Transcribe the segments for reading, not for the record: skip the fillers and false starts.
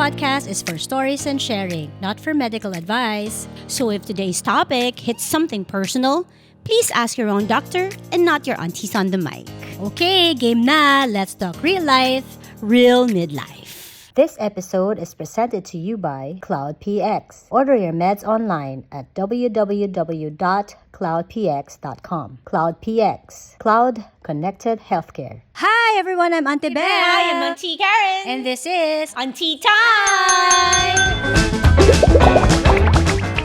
podcast is for stories and sharing, not for medical advice. So if today's topic hits something personal, please ask your own doctor and not your aunties on the mic. Okay, game na. Let's talk real life, real midlife. This episode is presented to you by CloudPX. Order your meds online at www.cloudpx.com. CloudPX, Cloud Connected Healthcare. Hi everyone, I'm Auntie Beth. Hi, I'm Auntie Karen. And this is Auntie Time!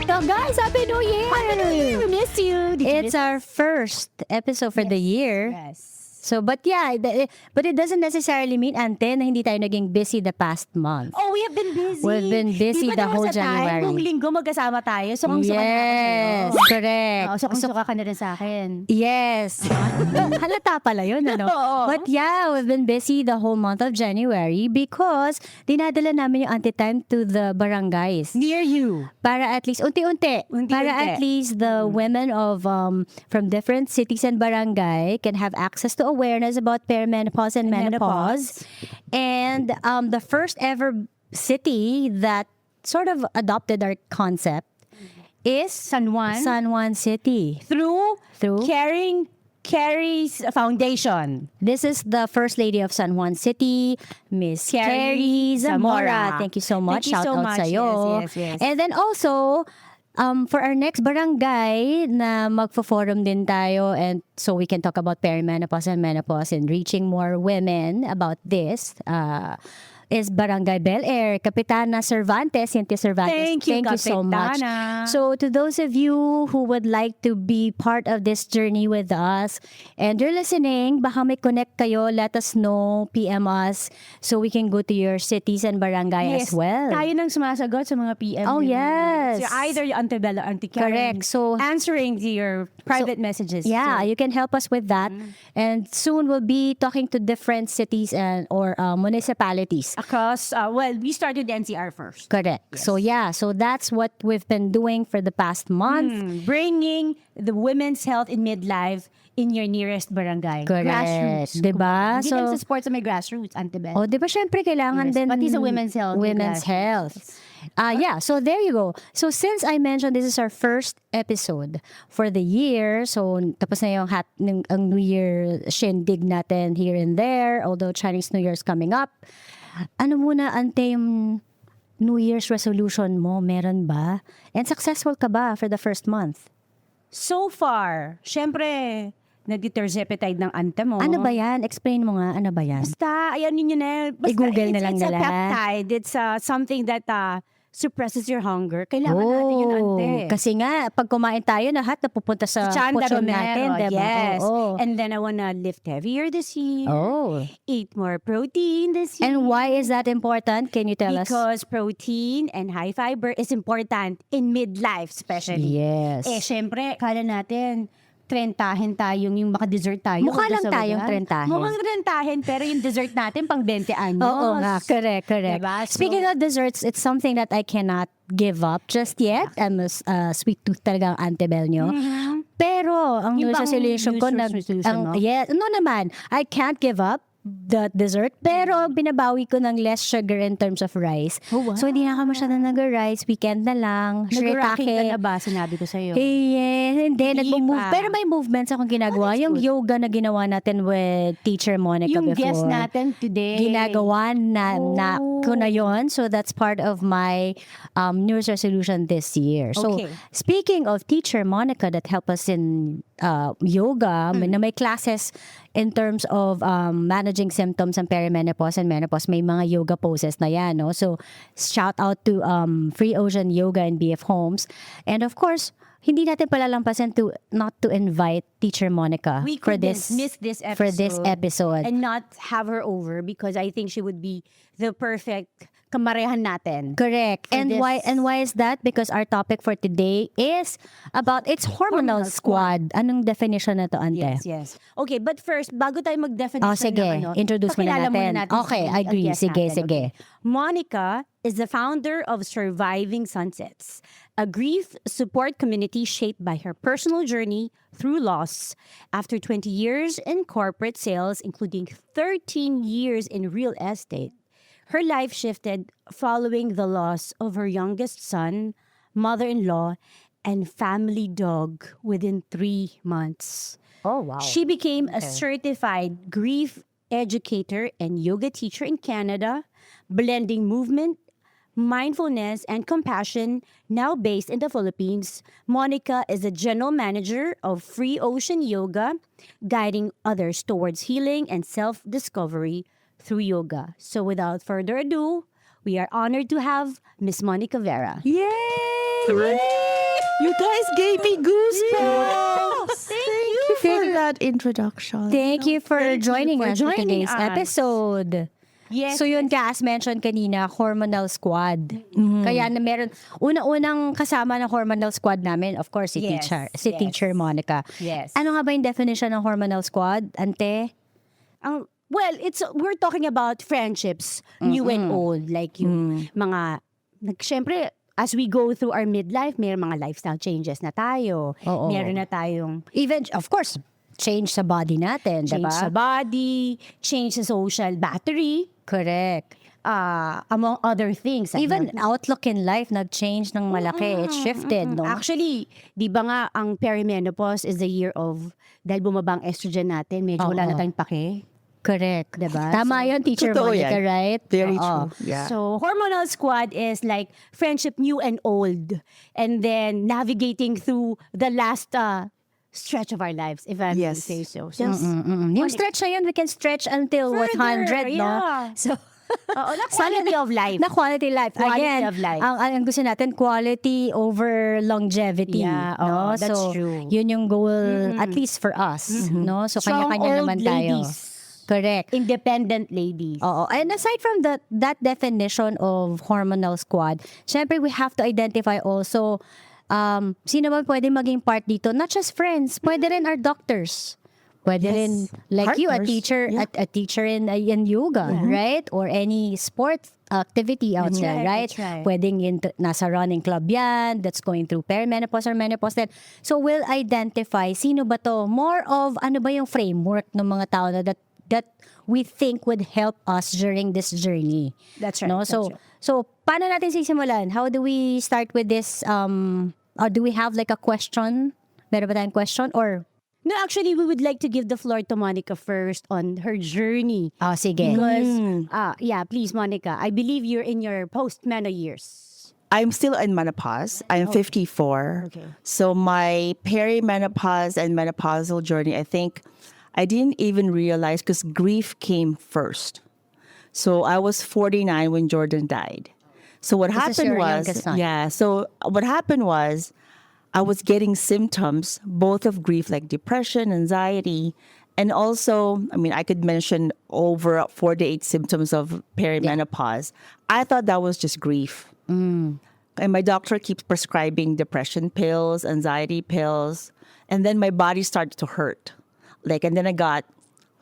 So guys, Happy New Year! Happy New Year! We miss you. It's our first episode for the year. Yes. So, but it doesn't necessarily mean, Ante, na hindi tayo naging busy the past month. Oh, we have been busy. We've been busy the whole January. Buong linggo magkasama tayo. So, kung suka na ako Yes, sa'yo. correct. So, kung suka ka na rin sa akin. Yes. Halata pala yun, ano? Oo. But yeah, we've been busy the whole month of January because dinadala namin yung Auntie-Time to the barangays. Near you. Para at least, unti-unti. Para at least the women of from different cities and barangay can have access to awareness about perimenopause and menopause. And the first ever city that sort of adopted our concept is San Juan. San Juan City. Through Through Carrie's Foundation. This is the First Lady of San Juan City, Miss Carrie Carrie Zamora. Zamora. Thank you so much. Thank you Shout so out much. sa'yo. Yes. And then also, for our next barangay na magfo-forum din tayo and so we can talk about perimenopause and menopause and reaching more women about this. Is Barangay Bel Air, Kapitana Cervantes, Cynthia Cervantes. Thank you so much. Kapitana. So to those of you who would like to be part of this journey with us and you're listening, baka may connect kayo, let us know, PM us so we can go to your cities and barangay as well. Tayo nang sumasagot sa mga PM. Oh, nila. yes. So either yung Auntie Bella, Auntie Karen. Correct. So answering to your private messages. yeah, So, you can help us with that. And soon we'll be talking to different cities and or municipalities. across, we started the NCR first. Correct. So yeah, so that's what we've been doing for the past month. Bringing the women's health in midlife in your nearest barangay. Correct. Grassroots. Diba? Hindi lang sa sports na may grassroots, Auntie Bella. Oh, di ba syempre kailangan Yes, din pati sa women's health, Women's yung health. Yeah, so there you go. So since I mentioned this is our first episode for the year, so tapos na yung ang New Year shindig natin here and there, although Chinese New Year is coming up. Ano muna, Ante, yung New Year's resolution mo? Meron ba? And successful ka ba for the first month? So far, syempre, nag-terzepatide ng ante mo. Ano ba yan? Explain mo nga, ano ba yan? Basta, ayan yun na. Basta, I-google na lang it's nila. a peptide. It's something that suppresses your hunger. Kailangan natin yun, ante. Kasi nga, pag kumain tayo, lahat napupunta sa Chanda puchon Romero, natin, diba? yes. Oo. And then I wanna lift heavier this year. Oh. Eat more protein this year. And why is that important? Can you tell us? Because protein and high fiber is important in midlife especially. Yes. Syempre, kala natin, trentahin tayong yung maka-dessert tayo. Mukha lang Sa tayong bayan. trentahin. Mukhang trentahin, pero yung dessert natin pang 20 anyos. Oo nga, correct. Diba? So- Speaking of desserts, it's something that I cannot give up just yet. I'm a sweet tooth talaga ang Ante Bel nyo. Pero, ang Yung New Year's bang resolution ko, New Year's resolution mo? yes, no naman, I can't give up the dessert, pero binabawi ko ng less sugar in terms of rice. Oh, wow. So, hindi na ako masyadong nag-rice, weekend na lang, Nag-rocking ka shiratake. na ba? Sinabi ko sa'yo. Yes, hindi. Hindi Nagmo-move. pa. Pero may movements akong ginagawa. that's Yung good. yoga na ginawa natin with Teacher Monica Yung before. guest natin today. Ginagawa na Oh. ko na yon. So that's part of my New Year's resolution this year. So Okay. speaking of Teacher Monica that helped us in yoga, na may classes in terms of managing symptoms ng perimenopause and menopause, may mga yoga poses na yan. No? So shout out to Free Ocean Yoga and BF Homes. And of course, hindi natin palalampasin to not to invite Teacher Monica We for couldn't this miss this episode. for this episode. And not have her over because I think she would be the perfect kamarehan natin. Correct. For And this- why is that? Because our topic for today is about it's hormonal squad. Anong definition na to, Ante? Yes. Okay, but first, bago tayo mag-definition Oh, sige. ng ano, Introduce mo na pakilala natin. Okay, si I agree. guest Sige, natin, sige. okay? Monica is the founder of Surviving Sunsets, a grief support community shaped by her personal journey through loss. After 20 years in corporate sales, including 13 years in real estate, Her life shifted following the loss of her youngest son, mother-in-law, and family dog within 3 months. Oh, wow. She became a certified grief educator and yoga teacher in Canada, blending movement, mindfulness, and compassion. Now based in the Philippines, Monica is a general manager of Free Ocean Yoga, guiding others towards healing and self-discovery through yoga. So without further ado, we are honored to have Miss Monica Vera. Yay! You guys gave me goosebumps. Thank you for that introduction. Thank you for thank you joining for us for joining today's us. episode. Yes. So yun ka, as mentioned kanina, hormonal squad. Kaya na meron, unang kasama ng hormonal squad namin, of course, si Yes, si yes. Teacher Monica. Yes. Ano nga ba yung definition ng hormonal squad, Ante? Well, we're talking about friendships, new and old, like yung mga syempre as we go through our midlife, may mga lifestyle changes na tayo. Oo. Meron na tayong Even, of course, change sa body natin, change diba? sa body, change sa social battery, Correct. among other things. Even outlook in life, nag-change ng malaki. It shifted, no? Actually, di ba nga ang perimenopause is the year of, dahil bumaba ang estrogen natin, medyo wala na tayong pake. Correct. Diba? Tama yun, Teacher Totoo Monica, yan. right? Very Oo. true. Yeah. So, hormonal squad is like friendship new and old. And then navigating through the last stretch of our lives, if I may Yes. say so. Just, Yung stretch na yun, we can stretch until what, Further, 100, no? yeah. So, na quality of life. na quality life. Quality Again, of life. Ang gusto natin, quality over longevity. Yeah, no? oo, that's So, true. yun yung goal, at least for us. No? So, Strong kanya-kanya old naman tayo. ladies. Correct. Independent ladies. Oo. And aside from that definition of hormonal squad, syempre we have to identify also sino ba pwede maging part dito? Not just friends, pwede rin our doctors. Pwede rin, like you, a Partners. teacher, Yeah. a teacher in yoga, right? Or any sport activity out there, right? that's right. Pwedeng nasa running club yan, that's going through perimenopause or menopause. Then, so we'll identify sino ba to? More of ano ba yung framework ng mga tao na that we think would help us during this journey. That's right, No? that's So, right. so paano natin sisimulan? How do we start with this? Or do we have like a question? Meron ba tayong question? Or, No, actually, we would like to give the floor to Monica first on her journey. sige. Because, yeah, please, Monica, I believe you're in your post-meno years. I'm still in menopause. I'm 54. Okay. So my perimenopause and menopausal journey, I think I didn't even realize because grief came first. So I was 49 when Jordan died. So what This is happened your was, youngest son. yeah. So what happened was, I was getting symptoms both of grief, like depression, anxiety, and also, I mean, I could mention over 48 symptoms of perimenopause. I thought that was just grief. And my doctor keeps prescribing depression pills, anxiety pills, and then my body started to hurt. And then I got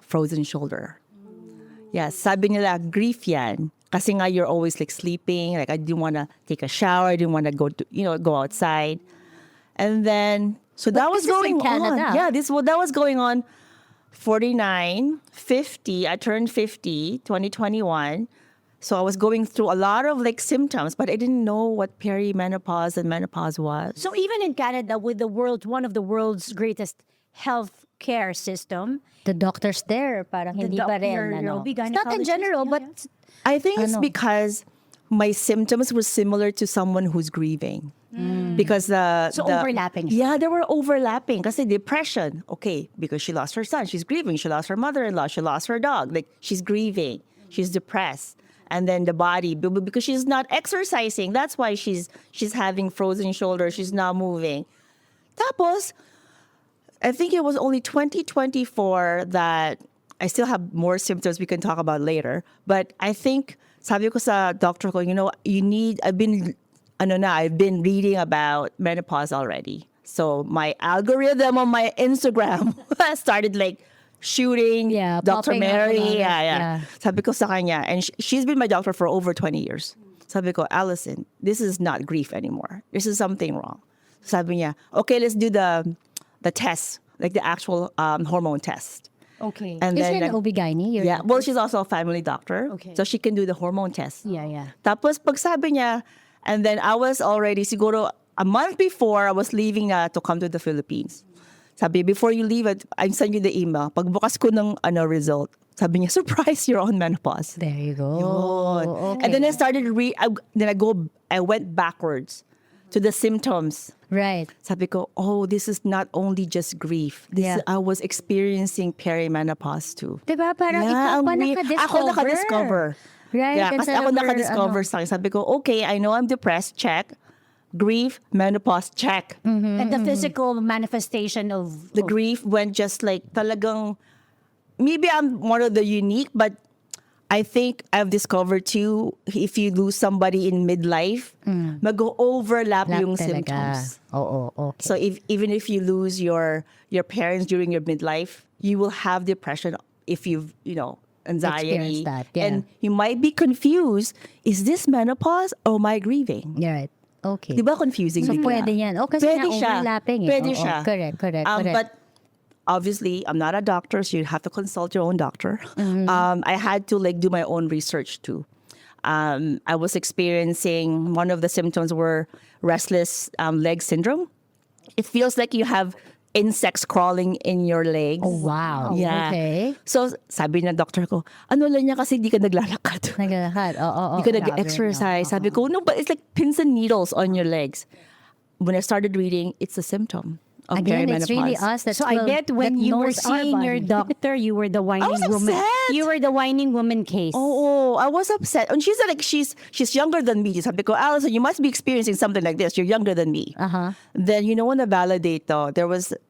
frozen shoulder. Yeah, sabi nila, grief yan. Kasi nga you're always sleeping. I didn't want to take a shower. I didn't want to go outside. And then, so that was this is in going on. Canada. Yeah, that was going on. 49, 50. I turned 50, 2021. So I was going through a lot of symptoms, but I didn't know what perimenopause and menopause was. So even in Canada, with one of the world's greatest health care system, The doctors there, parang hindi pa rin. your Ano. OB It's not in gynecologist, general, yeah, but I think it's Ano? because my symptoms were similar to someone who's grieving. Because So overlapping. Yeah, they were overlapping. Kasi depression, okay, because she lost her son, she's grieving. She lost her mother-in-law, she lost her dog. She's grieving, she's depressed. And then the body, because she's not exercising, that's why she's having frozen shoulders, she's not moving. Tapos, I think it was only 2024 that I still have more symptoms we can talk about later. But I think, sabi ko sa doctor ko, I've been reading about menopause already. So my algorithm on my Instagram started shooting Yeah, Dr. popping up Mary. a lot of- Yeah. yeah. Sabi ko sa kanya, and she's been my doctor for over 20 years. Sabi ko, Allison, this is not grief anymore. This is something wrong. Sabi niya, okay, let's do the test, the actual hormone test. Okay. And Is she then an OB-GYN? yeah, well, she's also a family doctor. Okay. So she can do the hormone test. Yeah. Tapos pag sabi niya, and then I was already, siguro a month before I was leaving na to come to the Philippines. Sabi, before you leave it, I send you the email. Pagbukas ko ng result, sabi niya, surprise, you're on menopause. There you go. Yun. Okay. And then I started I went backwards to the symptoms. Right. Sabi ko, oh, this is not only just grief. I was experiencing perimenopause too. Diba? Parang ikaw pa nakadiscover. Ako nakadiscover. Right. Yeah, kasi ako nakadiscover sa akin. Sabi ko, okay, I know I'm depressed, check. Grief, menopause, check. And the physical manifestation of The grief went just like talagang, maybe I'm one of the unique, but I think I've discovered too, if you lose somebody in midlife, mag-overlap yung symptoms. Oo, okay. So even if you lose your parents during your midlife, you will have depression if you've, anxiety. Experienced that, yeah. And you might be confused, is this menopause or am I grieving? Yeah, right. Okay. Di ba confusing? So, bigla? pwede yan. O, kasi Pwede nga siya. overlapping. Pwede Oo, siya. Correct. But obviously, I'm not a doctor, so you have to consult your own doctor. I had to do my own research too. I was experiencing, one of the symptoms were restless leg syndrome. It feels like you have insects crawling in your legs. Oh, wow. Yeah. Okay. So, sabi ng doctor ko, ano lang niya kasi di ka naglalakad. Naglalakad. Oo. Di ka nag-exercise. Sabi ko, no, but it's like pins and needles on your legs. When I started reading, it's a symptom of Again, perimenopause. it's really us that So I bet when you were seeing your doctor, you were the whining was woman. upset. You were the whining woman case. Oh, I was upset. And she said she's younger than me. Sabi ko, Allison, you must be experiencing something like this. You're younger than me. Then, want to validate though,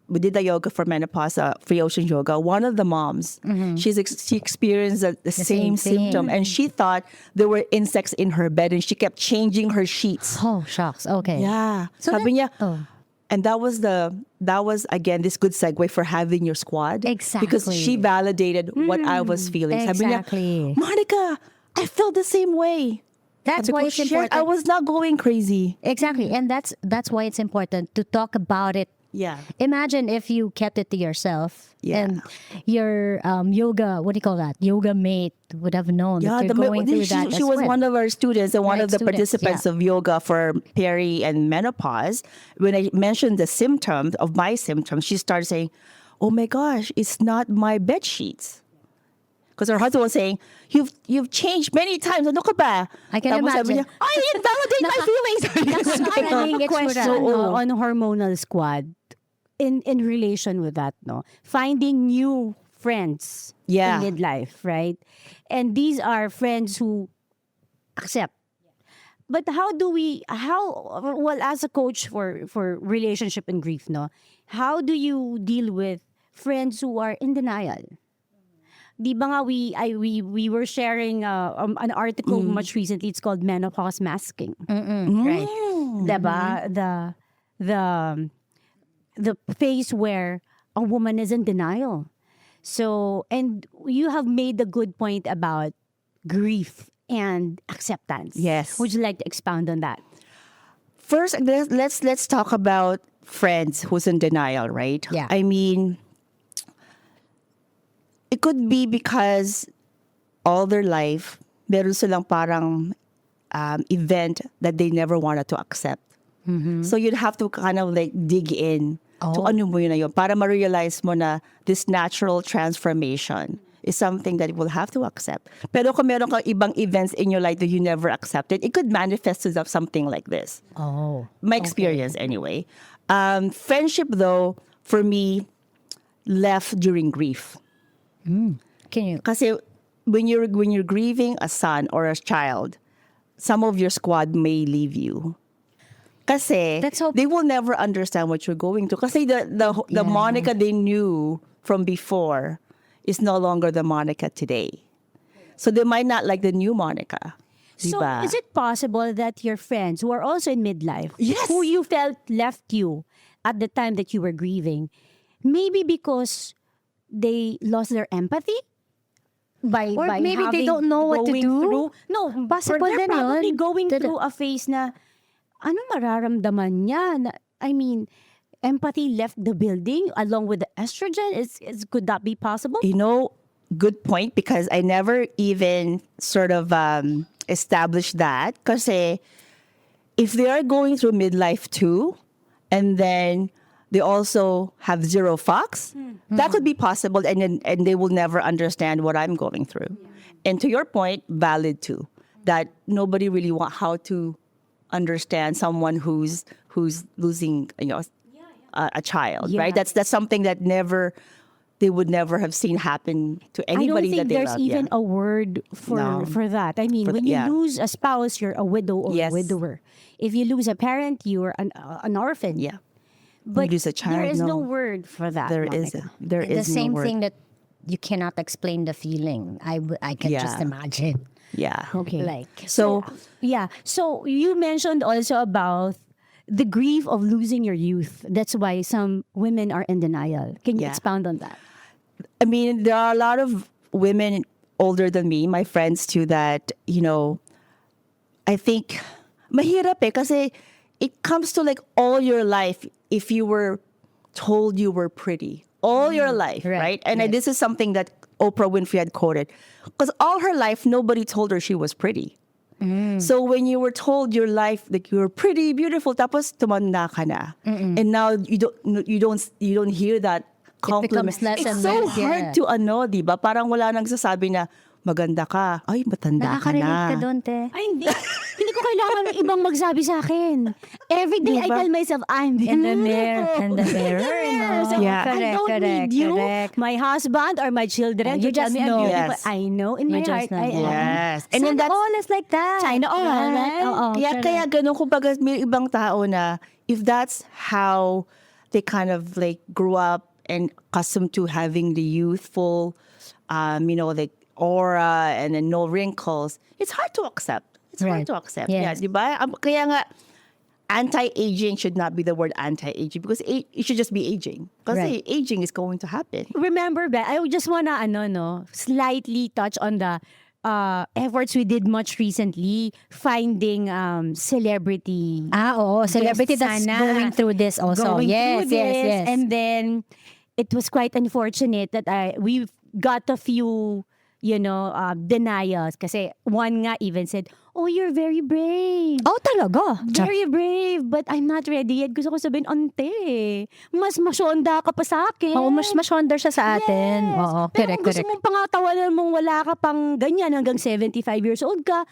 we did the yoga for menopause, free ocean yoga. One of the moms, she experienced the same same symptom. thing. And she thought there were insects in her bed and she kept changing her sheets. Oh, shucks. Okay. Yeah. So Sabi niya, oh. and that was again this good segue for having your squad. Exactly. Because she validated what I was feeling. Sabi niya, Exactly. Monica, I felt the same way. That's Sabi why ko, it's "Shit, important. I was not going crazy. Exactly. And that's why it's important to talk about it. Yeah. Imagine if you kept it to yourself Yeah. and your yoga, what do you call that? Yoga mate would have known that you're going through that she as was well. one of our students and one Right, of the students, participants yeah. of yoga for peri and menopause. When I mentioned the symptoms of my symptoms, she started saying, "Oh my gosh, it's not my bed sheets." Because her husband was saying, "You've changed many times. Ano ka ba?" I can Tapos sabi imagine. niya, I invalidate my feelings. Running It's question wala. on hormonal squad in relation with that, no? Finding new friends Yeah. in midlife, right? And these are friends who accept. But well, as a coach for relationship and grief, no? How do you deal with friends who are in denial? Di ba nga we were sharing an article much recently. It's called menopause masking, right? Diba? The phase where a woman is in denial. So, and you have made a good point about grief and acceptance. Yes. Would you like to expound on that? First, let's talk about friends who's in denial, right? Yeah. I mean, it could be because all their life, meron silang parang event that they never wanted to accept. So you'd have to kind of dig in to ano mo yun na yun para ma-realize mo na this natural transformation is something that you will have to accept. Pero kung meron kang ibang events in your life that you never accepted, it could manifest as something like this. Oh. My experience anyway. Friendship though, for me, left during grief. Can you? Kasi when you're grieving a son or a child, some of your squad may leave you. Kasi That's so- they will never understand what you're going through. Kasi the Monica they knew from before is no longer the Monica today. So they might not like the new Monica. So, Diba? is it possible that your friends who are also in midlife, Yes. who you felt left you at the time that you were grieving, maybe because they lost their empathy? Or By maybe they having- don't know what to going do? through- No, Possible they're din yun. probably going Did- through a phase na, ano mararamdaman niya? I mean, empathy left the building along with the estrogen? Could that be possible? You know, good point, because I never even sort of established that. Because if they are going through midlife too, and then they also have zero fucks, that could be possible, and they will never understand what I'm going through. And to your point, valid too, that nobody really how to understand someone who's losing, a child, right? Yeah. That's something that they would never have seen happen to I don't anybody think that they there's love. even Yeah. a word No. for that. I mean, For when you yeah. lose a spouse, you're a widow or Yes. a widower. If you lose a parent, you're an orphan. Yeah. But lose a child, there is no no. word for that. There Monica. The is same no word. thing that you cannot explain the feeling. I can just Yeah. imagine. Yeah. Okay. Like, So Yeah. So you mentioned also about the grief of losing your youth. That's why some women are in denial. Can you Yeah. expound on that? I mean, there are a lot of women older than me, my friends too, that, I think, mahirap kasi it comes to like all your life if you were told you were pretty. All your life, right? And this is something that Oprah Winfrey had quoted. Because all her life, nobody told her she was pretty. So when you were told your life, like you were pretty, beautiful, tapos tumanda ka na. And now you don't hear that compliment. becomes less It's and so less, hard yeah. to di ba? Parang wala nang sasabi na maganda ka. Ay, matanda ka Nakaka-relate na. ka doon, te. Ay, hindi. Hindi ko kailangan ng ibang magsabi sa akin. Every day I tell myself, I'm In the mirror. In the mirror. No? So, Yeah. I don't need you, correct. my husband, or my children You to tell just me I'm know. beautiful. Yes. I know in You my just heart know. I am. Yes. And then Sana that's all is like that. China all, right? Oo, kaya ganun, kumbaga may ibang tao na if that's how they kind of like grew up and accustomed to having the youthful, like aura and then no wrinkles, it's hard to accept. It's Right. hard to accept. Yes. Yeah, di ba? Kaya nga, anti-aging should not be the word anti-aging because it should just be aging. Because Right. aging is going to happen. Remember, Beth, I just wanna slightly touch on the efforts we did much recently finding celebrity Oo, celebrity that's sana. going through this also. going Yes, through yes, this. yes. And then it was quite unfortunate that we've got a few denials kasi one nga even said, "Oh, you're very brave." Oh, talaga? Very brave, but I'm not ready yet. Gusto ko sabihin, ante, mas masyonda ka pa sa akin. Oo, mas under siya sa atin. Yes. Oo, Pero correct, kung gusto correct. mong pangatawanan mong wala ka pang ganyan hanggang 75 years old ka,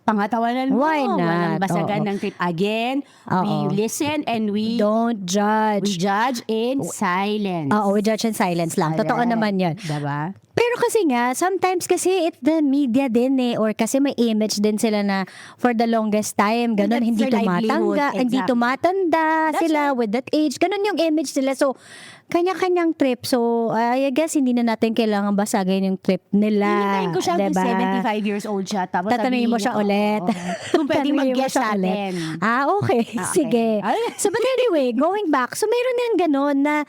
pangatawanan mo. Why not? Walang basagan Oo. ng trip. Again, Oo. we listen and we Don't judge. judge in silence. Oo, we judge in silence lang. Totoo Correct. naman yun. Diba? Pero kasi nga, sometimes kasi it's the media din or kasi may image din sila na for the longest time, ganun, That's hindi their livelihood. hindi Exactly. tumatanda That's sila with that age. Ganun yung image nila. So, kanya-kanyang trip. So, I guess hindi na natin kailangan basagin yung trip nila. Hintayin ko siya hanggang diba? 75 years old siya. Tapos Tatanungin mo siya ulit. Kung pwedeng Tatanungin mo mag-guest siya sa ulit. atin. Okay. Sige. Ay. So, but anyway, going back. So, meron din ganun na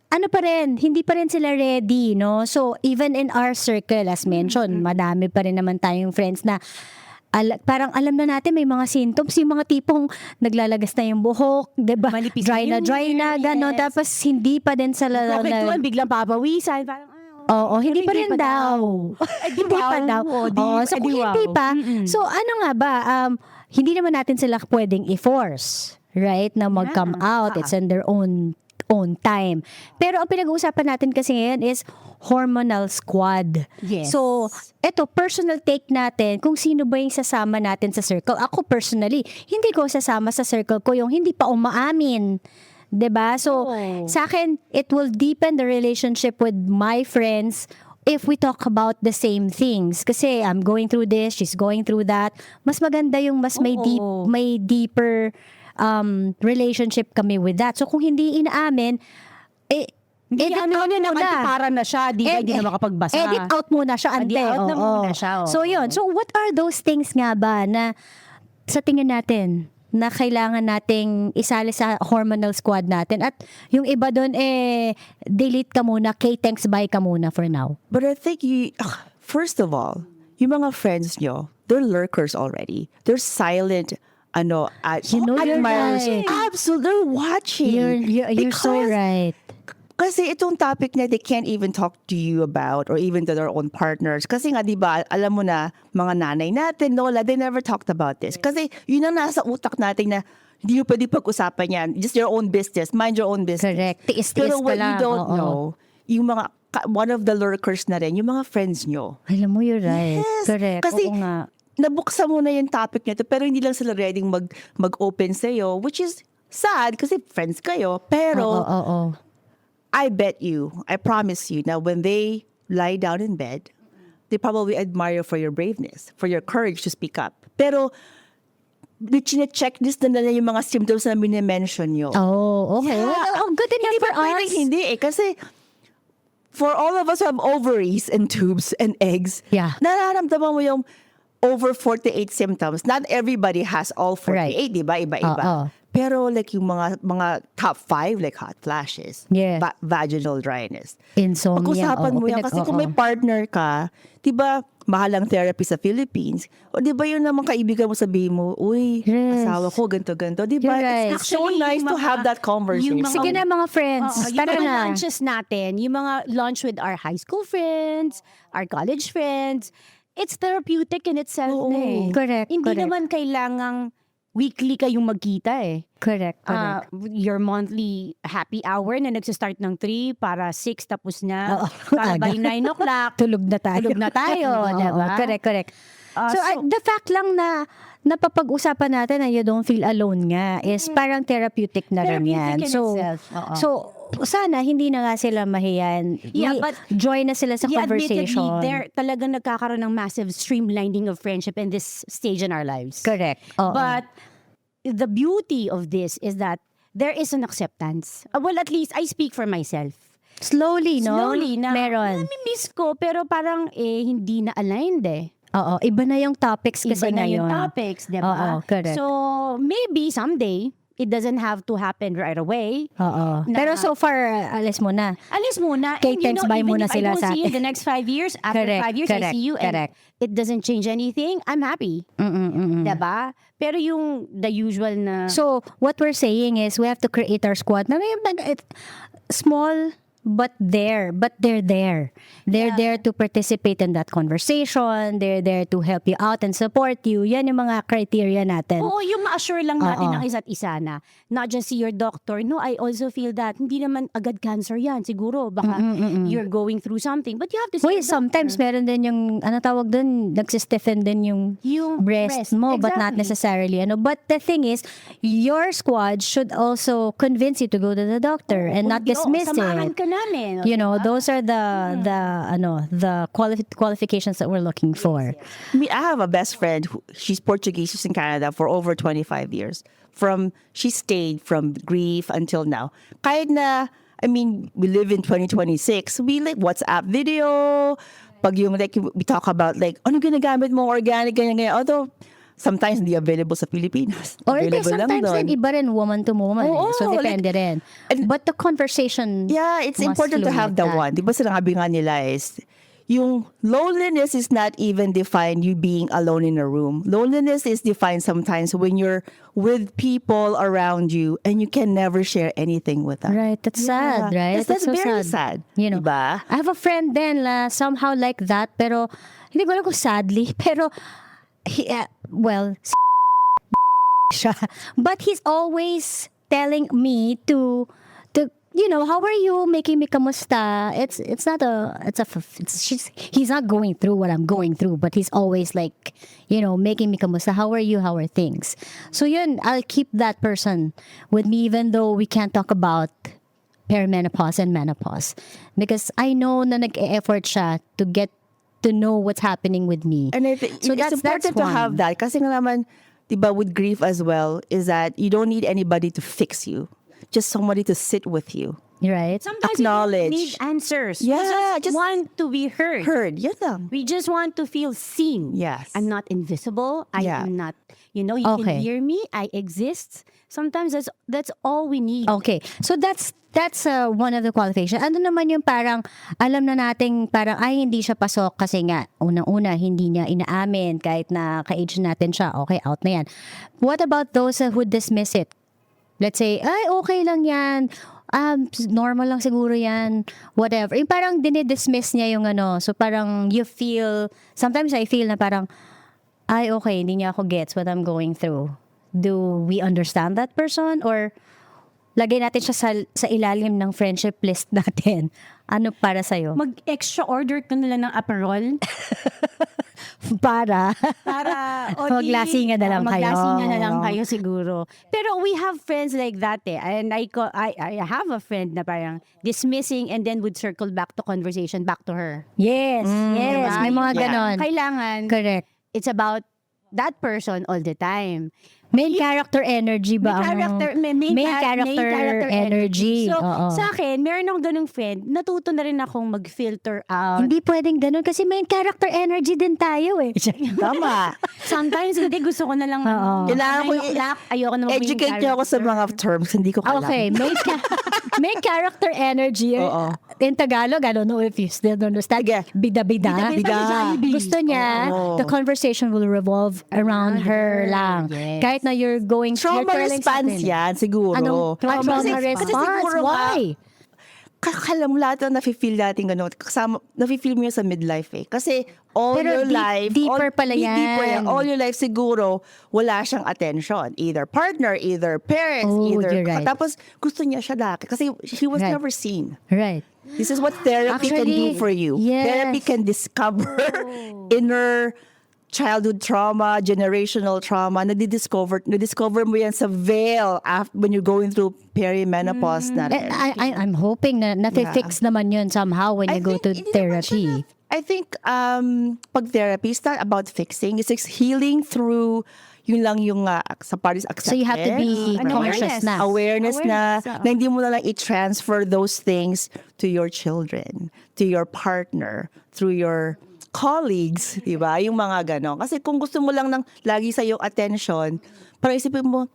ano pa rin, hindi pa rin sila ready, no? So, even in our circle, as mentioned, madami pa rin naman tayong friends na parang alam na natin may mga symptoms, yung mga tipong naglalagas na yung buhok, diba? Manipis Dry na, yung gano'n. hair, yes. Tapos, hindi pa din sa Kokektuan, biglang papawisan. Parang, Oo, hindi pa rin daw. Hindi pa daw. Oo, so kung hindi pa, so ano nga ba, hindi naman natin sila pwedeng i-force, right? Na mag-come out. It's in their own time. Pero ang pinag-uusapan natin kasi ngayon is hormonal squad. Yes. So, eto, personal take natin kung sino ba yung sasama natin sa circle. Ako personally, hindi ko sasama sa circle ko yung hindi pa umaamin. 'Di ba? So, sa akin, it will deepen the relationship with my friends if we talk about the same things. Kasi I'm going through this, she's going through that. Mas maganda yung mas may deeper relationship kami with that. So, kung hindi inaamin, edit out muna. Para na siya, di ba? Hindi na makapagbasa. Edit out muna siya, ante. Edit out na Oo. muna siya, oo. So, yun. So, what are those things nga ba na sa tingin natin na kailangan nating isali sa hormonal squad natin? At yung iba doon, delete ka muna, thanks, bye ka muna for now. But I think first of all, yung mga friends nyo, they're lurkers already. They're silent you're admirers. right. Absolutely, they're watching. You're so Because- right. Kasi itong topic na they can't even talk to you about or even to their own partners. Kasi nga, di ba, alam mo na, mga nanay natin, lola, they never talked about this. Kasi yun ang nasa utak natin na hindi mo pwede pag-usapan yan. Just your own business. Mind your own business. Correct. Tiis-tiis Pero ka what lang. you don't Oo. know, yung mga, one of the lurkers na rin, yung mga friends nyo. Alam mo, you're right. Yes. Correct. Kasi Oo nga. nabuksan mo na yung topic nito pero hindi lang sila ready mag-open sa'yo, which is sad kasi friends kayo. Pero Oo. I bet you, I promise you, now when they lie down in bed, they probably admire you for your braveness, for your courage to speak up. Pero, checklist na nila yung mga symptoms na minimension nyo. Oh, okay. Yeah. Well, good enough Hindi for ba pwedeng us. hindi eh. Kasi, for all of us who have ovaries and tubes and eggs, Yeah. nararamdaman mo yung over 48 symptoms. Not everybody has all 48, Right. di ba? Iba-iba. Oo. Pero like yung mga top 5, like hot flashes, Yeah. vaginal dryness. Insomnia. Pag-usapan oo, mo yan. Kasi kung may oo. partner ka, di ba, mahal ang therapy sa Philippines. O di ba yun naman kaibigan mo sabihin mo, uy, Yes. asawa ko, ganto-ganto. Di You're ba? right. It's so Actually, nice yung to mga- have that conversation. yung mga- Sige na mga friends. Yung Tara mga na. lunches natin, yung mga lunch with our high school friends, our college friends, it's therapeutic in itself Oo. na eh. Correct, Hindi correct. naman kailangang weekly kayong magkita eh. Correct. Your monthly happy hour na nagsistart ng 3 para 6 tapos na. Oo. Para by Aga. 9 o'clock, Tulog na tayo. tulog na tayo, Oo, diba? Correct. Ah, So, so- the fact lang na napapag-usapan natin na you don't feel alone nga is parang therapeutic na rin Therapeutic yan. in itself. Oo. So, sana hindi na nga sila mahiyan. Yeah, but join na sila sa yeah, conversation. admittedly, there talagang nagkakaroon ng massive streamlining of friendship in this stage in our lives. Correct. Oo. But the beauty of this is that there is an acceptance. Well, at least I speak for myself. Slowly, no? Slowly na, Meron. nami-miss ko, pero parang hindi na aligned eh. Oo. Iba na yung topics kasi Iba na yung ngayon. topics, di ba? Oo, correct. So, maybe someday, it doesn't have to happen right away. Oo. Na- Pero so far, alis mo na. Alis muna. Kay And Thanks Bye even muna if sila I don't sa see you atin. the next 5 years, after Correct, 5 years, correct, I see you correct. and it doesn't change anything, I'm happy. Diba? Pero yung the usual na... So, what we're saying is we have to create our squad. Na small, but they're there. They're there to participate in that conversation. They're there to help you out and support you. Yan yung mga criteria natin. Oo, yung ma-assure lang natin Oo. ng isa't isa na not just see your doctor. No, I also feel that hindi naman agad cancer yan. Siguro, baka you're going through something. But you have to see Uy, your doctor. sometimes meron din yung, ano tawag dun, nagsistiffen din yung Yung breast breast, mo, but not exactly. necessarily. But the thing is, your squad should also convince you to go to the doctor and not dismiss samahan it. ka namin. You know, those are the qualifications that we're looking for. I have a best friend. She's Portuguese. She's in Canada for over 25 years. She stayed from grief until now. Kahit na, we live in 2026. We like WhatsApp video. Pag yung like, we talk about like, ano ginagamit mo, organic, ganyan. Although, sometimes hindi available sa Pilipinas. Or hindi, Available lang sometimes doon. din, iba rin woman to woman. Oo, so, depende like- rin. But the conversation Yeah, it's must important to flow have like the that. one. Di ba sinabi nga nila is, yung loneliness is not even defined you being alone in a room. Loneliness is defined sometimes when you're with people around you and you can never share anything with them. Right, that's sad, right? That's so very sad. You know, Diba? I have a friend then somehow like that, pero hindi ko alam kung sadly, pero well, siya. But he's always telling me to how are you, making me kamusta? He's not going through what I'm going through, but he's always like, making me kamusta. How are you? How are things? So yun, I'll keep that person with me even though we can't talk about perimenopause and menopause. Because I know na nag-e-effort siya to get to know what's happening with me. And I think So it's important to one. have that. Kasi nga naman, diba, with grief as well, is that you don't need anybody to fix you. Just somebody to sit with you. Right? Sometimes Acknowledge. we need answers. Yeah, we just want to be heard. Heard. Yan lang. We just want to feel seen. Yes. I'm not invisible. I Yeah. am not, you Okay. can hear me. I exist. Sometimes that's all we need. Okay. So that's that's one of the qualifications. Ano naman yung parang, alam na nating parang, ay, hindi siya pasok kasi nga, unang-una, hindi niya inaamin kahit na ka-age natin siya. Okay, out na yan. What about those who dismiss it? Let's say, ay, okay lang yan. Normal lang siguro yan. Whatever. Yung parang dinidismiss niya yung ano. So parang you feel, sometimes I feel na parang, ay, okay, hindi niya ako gets what I'm going through. Do we understand that person? Or lagay natin siya sa ilalim ng friendship list natin? Ano para sa'yo? Mag-extra order ka nila ng Aperol Para maglasingan na lang kayo. Maglasingan na lang kayo siguro. Pero we have friends like that eh. And I have a friend na parang dismissing and then would circle back to conversation back to her. Yes, yes. Diba? May mga Yeah. ganon. Kailangan, Correct. it's about that person all the time. Main character energy ba? Main character energy. So, Oo. sa akin, meron akong ganung friend, natuto na rin akong mag-filter out. Hindi pwedeng ganun kasi main character energy din tayo eh. Tama. Sometimes, hindi, gusto ko na lang, Oo. Kailangan ko ayoko na Educate niyo ako sa mga terms, hindi ko alam. Okay, main character energy. Oo. In Tagalog, I don't know if you still understand. Sige. Bida-bida. Bida. Gusto niya, Oo. the conversation will revolve around her lang. Yes. Kahit na you're going Trauma you're telling response something. yan, siguro. Anong trauma Kasi response? siguro Why? Kakala mo lahat na nafe-feel natin gano'n. Kasama, nafe-feel mo yun sa midlife eh. Kasi all Pero your life, deeper pala yan. Deeper yan. All your life siguro, wala siyang attention. Either partner, either parents, Oh, either... you're right. Tapos gusto niya siya dati. Kasi he was Right. never seen. Right. This is what therapy can do Actually, for you. yes. Therapy can discover inner childhood trauma, generational trauma. Nadiscover mo yan sa veil when you're going through perimenopause na rin. And I'm hoping na nafe-fix naman yun somehow when you go to hindi naman siya therapy. I think pag therapy is not about fixing. It's just healing through yun lang yung sa part is acceptance. So you have to be Ano, conscious na. Awareness na Awareness, hindi mo na lang i-transfer those things to your children, to your partner, through your colleagues, di ba? Yung mga ganon. Kasi kung gusto mo lang ng lagi sa yung attention, parang isipin mo,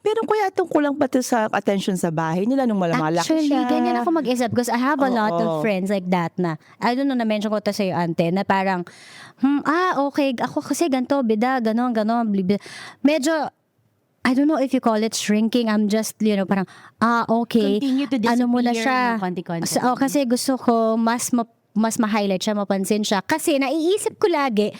pero kuya itong kulang pa to sa attention sa bahay nila nung malaki Actually, siya. ganyan ako mag-isip because I have a lot of Oo. friends like that na, I don't know, na-mention ko to sa'yo, ante, na parang, okay, ako kasi ganito, bida, ganon, blibida. Medyo, I don't know if you call it shrinking. I'm just, parang, okay. Continue to Ano mo na disappear siya. ng konti-konti. Kasi gusto ko mas ma-highlight siya, mapansin siya. Kasi naiisip ko lagi,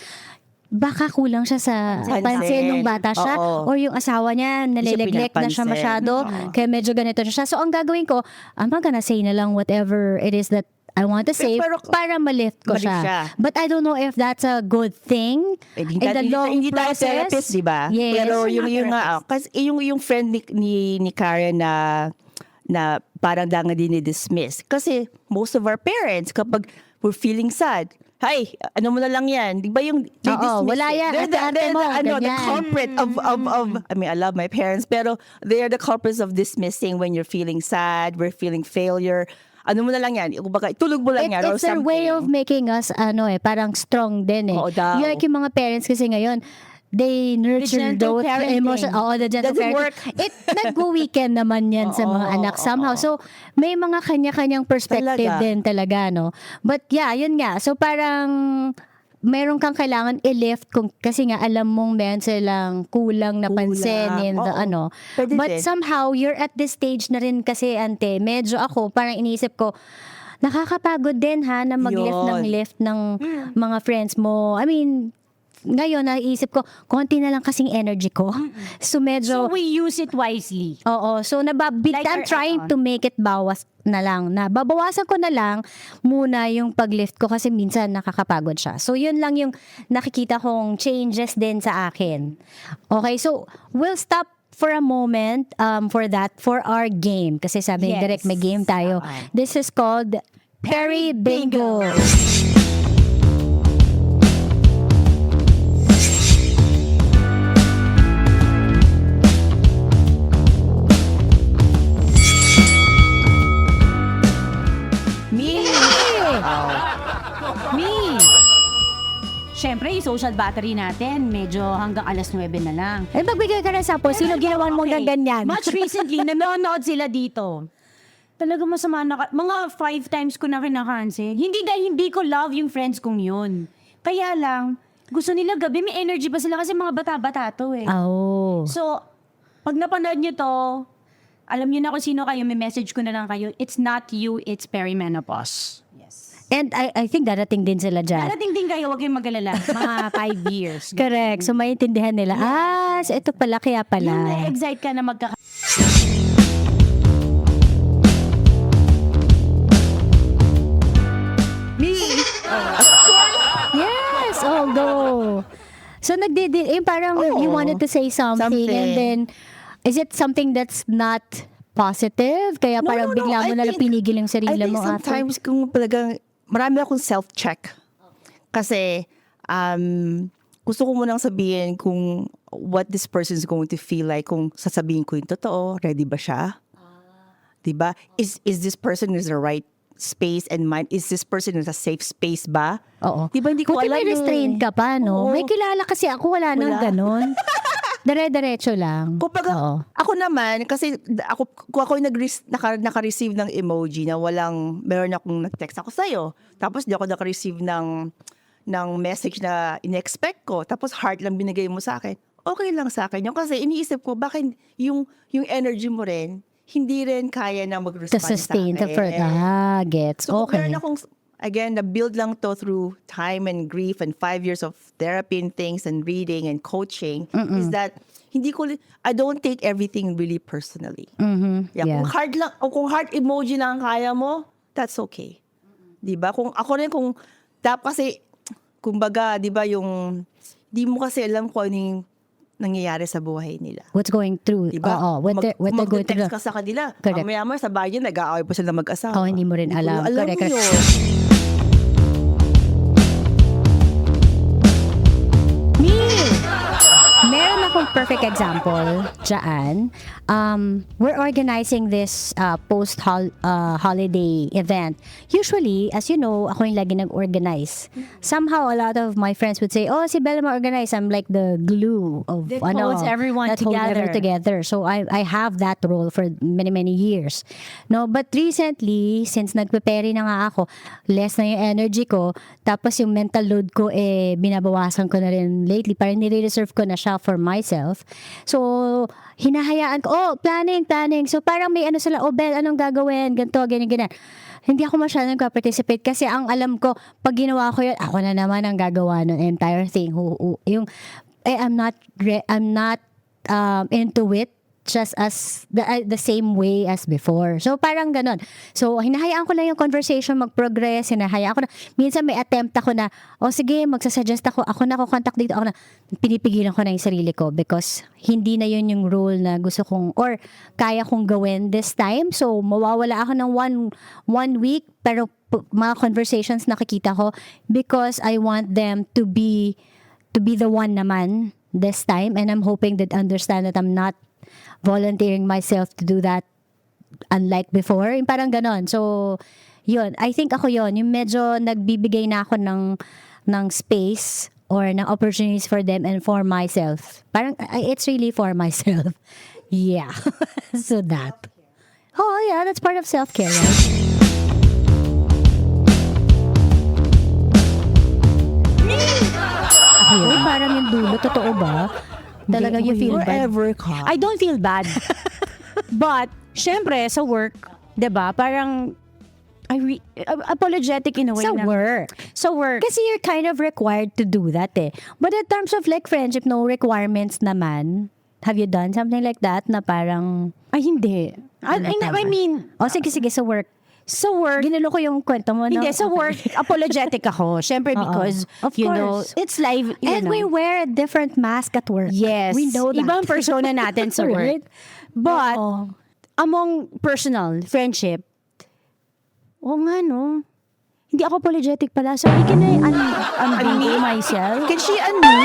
baka kulang siya sa pansin nung bata siya Oo. or yung asawa niya nalineglect na siya pinapansin. masyado kaya medyo ganito na siya. So ang gagawin ko, I'm not gonna say na lang whatever it is that I want to say Pero- para ma-lift ko Balik siya. siya. But I don't know if that's a good thing in the long hindi tayo process. therapist, di ba? Yes. Pero We're yung not kasi yung friend ni Karen na parang lang dinidismiss. Kasi most of our parents, kapag we're feeling sad, hi, ano mo na lang yan. Di ba yung they Oo, dismiss wala it. yan. They're Ate mo, the ganyan. culprit of, I mean, I love my parents, pero they are the culprits of dismissing when you're feeling sad, we're feeling failure. Ano mo na lang yan. Kumbaga, tulog mo lang yan or It's their something. way of making us parang strong din eh. Oo daw. Like yung mga parents kasi ngayon, they nurture gentle those parenting. emotions. Oo, the gentle Doesn't parenting. work. Nag-weekend naman yan sa mga anak somehow. So, may mga kanya-kanyang perspective Talaga. din talaga, no? But yeah, yun nga. So, parang meron kang kailangan i-lift kasi nga alam mong meron silang kulang na pansin in the Oo. Pwede But din. somehow, you're at this stage na rin kasi, ante, medyo ako, parang iniisip ko, nakakapagod din ha na mag-lift ng mga friends mo. I mean, ngayon naisip ko, konti na lang kasing energy ko. So medyo, So we use it wisely. oo. So Like I'm our trying add-on. to make it bawas na lang. Babawasan ko na lang muna yung pag-lift ko kasi minsan nakakapagod siya. So yun lang yung nakikita kong changes din sa akin. Okay, so we'll stop for a moment for our game. Kasi sabi ni Yes. Direk, may game tayo. Okay. This is called Perry Bingo. Me! Me! Siyempre, yung social battery natin, medyo hanggang alas 9 na lang. Magbigay ka ng sample. Sino ginawan mong Okay. ganyan? Much recently, nanonood sila dito. Talaga masama na, mga 5 times ko na kinakancel. Hindi dahil hindi ko love yung friends kong yun. Kaya lang, gusto nila gabi, may energy pa sila kasi mga bata-bata to eh. Oh. So, pag napanood nyo to, alam nyo na kung sino kayo, may message ko na lang kayo. It's not you, it's perimenopause. Yes. And I think darating din sila dyan. Darating din kayo, huwag kayong mag-alala. Mga 5 years. Correct. So, maintindihan nila, so ito pala, kaya pala. Yung na-excite ka na Yes, go. So, yung parang you wanted to say something, and then, is it something that's not positive? Kaya parang bigla mo na lang pinigil yung sarili I think mo after? sometimes kung talagang marami akong self-check. Kasi gusto ko munang sabihin kung what this person is going to feel like, kung sasabihin ko yung totoo, ready ba siya? Diba? Is this person in the right space and mind? Is this person in a safe space ba? Oo. Diba hindi ko Buti alam may restraint ka pa, no? Oo. May kilala kasi ako, wala nang Wala. ganon. Dire-diretso lang. Kumbaga, Oo. ako naman, kasi kung ako yung naka-receive ng emoji na meron akong nag-text ako sa'yo, tapos di ako naka-receive ng message na in-expect ko, tapos heart lang binigay mo sa akin, okay lang sa akin yun. Kasi iniisip ko, bakit yung energy mo rin, hindi rin kaya na To mag-respond sustain sa the akin. gets. So, Okay. meron akong, again, na-build lang to through time and grief and 5 years of therapy and things and reading and coaching is that I don't take everything really personally. Yeah. Yeah. Kung heart lang, o kung heart emoji lang ang kaya mo, that's okay. Diba? Kung ako rin, kasi, kumbaga, diba di mo kasi alam kung ano yung nangyayari sa buhay nila. What's going through. Diba? Oo. What they're going Mag-text through. ka sa kanila. Correct. Mamaya sa bahay niya, nag-aaway pa sila mag-asawa. Oh, hindi mo rin Hindi ko alam. alam Correct, correct. yun. Meron akong perfect example dyan. We're organizing this post-holiday event. Usually, as you know, ako yung lagi nag-organize. Somehow, a lot of my friends would say, oh, si Bella ma-organize. I'm like the glue of That holds everyone that holds everyone together. So, I have that role for many, many years. No, but recently, since nagpe-peri na nga ako, less na yung energy ko, tapos yung mental load ko, binabawasan ko na rin lately. Parang nire-reserve ko na siya for myself. So, hinahayaan ko, planning. So, parang may sila, Bel, anong gagawin? Ganto, ganyan. Hindi ako masyadong nagpa-participate kasi ang alam ko, pag ginawa ko yun, ako na naman ang gagawa ng entire thing. I'm not into it just as the same way as before. So, parang ganon. So, hinahayaan ko lang yung conversation mag-progress. Hinahayaan ko na. Minsan may attempt ako na, sige, magsasuggest ako na contact dito. Ako na, pinipigilan ko na yung sarili ko because hindi na yun yung role na gusto kong or kaya kong gawin this time. So, mawawala ako ng one week pero mga conversations nakikita ko because I want them to be the one naman this time, and I'm hoping that understand that I'm not volunteering myself to do that unlike before. Yung parang ganon. So, yun. I think ako yun. Yung medyo nagbibigay na ako ng space or ng opportunities for them and for myself. Parang, it's really for myself. Yeah. So that. Oh, yeah. That's part of self-care, right? Uy, parang yung dulo. Totoo ba? Talaga you feel bad? Forever ka. I don't feel bad. But, syempre, sa work, 'di ba? Parang apologetic in a way Sa na. work. Sa work. Kasi you're kind of required to do that eh. But in terms of like friendship, no requirements naman. Have you done something like that na parang... Ay, hindi. I mean, sige, sa work. sa work, Ginulo ko yung kwento mo. hindi, no? sa work, apologetic ako. Syempre, Oo. because, Of you know, course. it's live, you And know. we wear a different mask at work. Yes. We know that. Ibang persona natin sa work. Right? But, Oo. among personal, friendship, nga no, hindi ako apologetic pala. Sorry, can I unveil myself? Can she and me?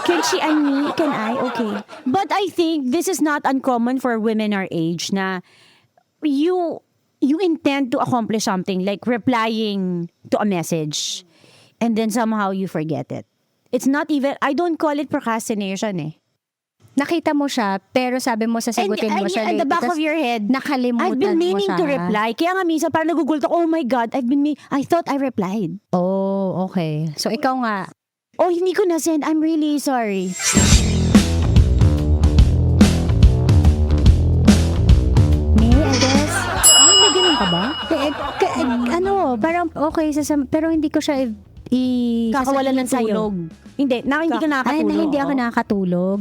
Can she and me? Can I? Okay. But I think this is not uncommon for women our age na you intend to accomplish something like replying to a message and then somehow you forget it. It's not even, I don't call it procrastination eh. nakita mo siya, pero sabi mo sasagutin mo siya at the later. back of Tas your head, nakalimutan I've been mo meaning siya. to reply. Kaya nga minsan parang nagugulto, oh my God, I thought I replied. Oh, okay. So, ikaw nga. Oh, hindi ko na-send. I'm really sorry. Me, I guess. Ay, may ganun ka ba? Ano, parang okay, pero hindi ko siya Kakawalan ng sasabihin sa'yo. tulog. Hindi ko nakakatulog. Ay, hindi ako nakakatulog.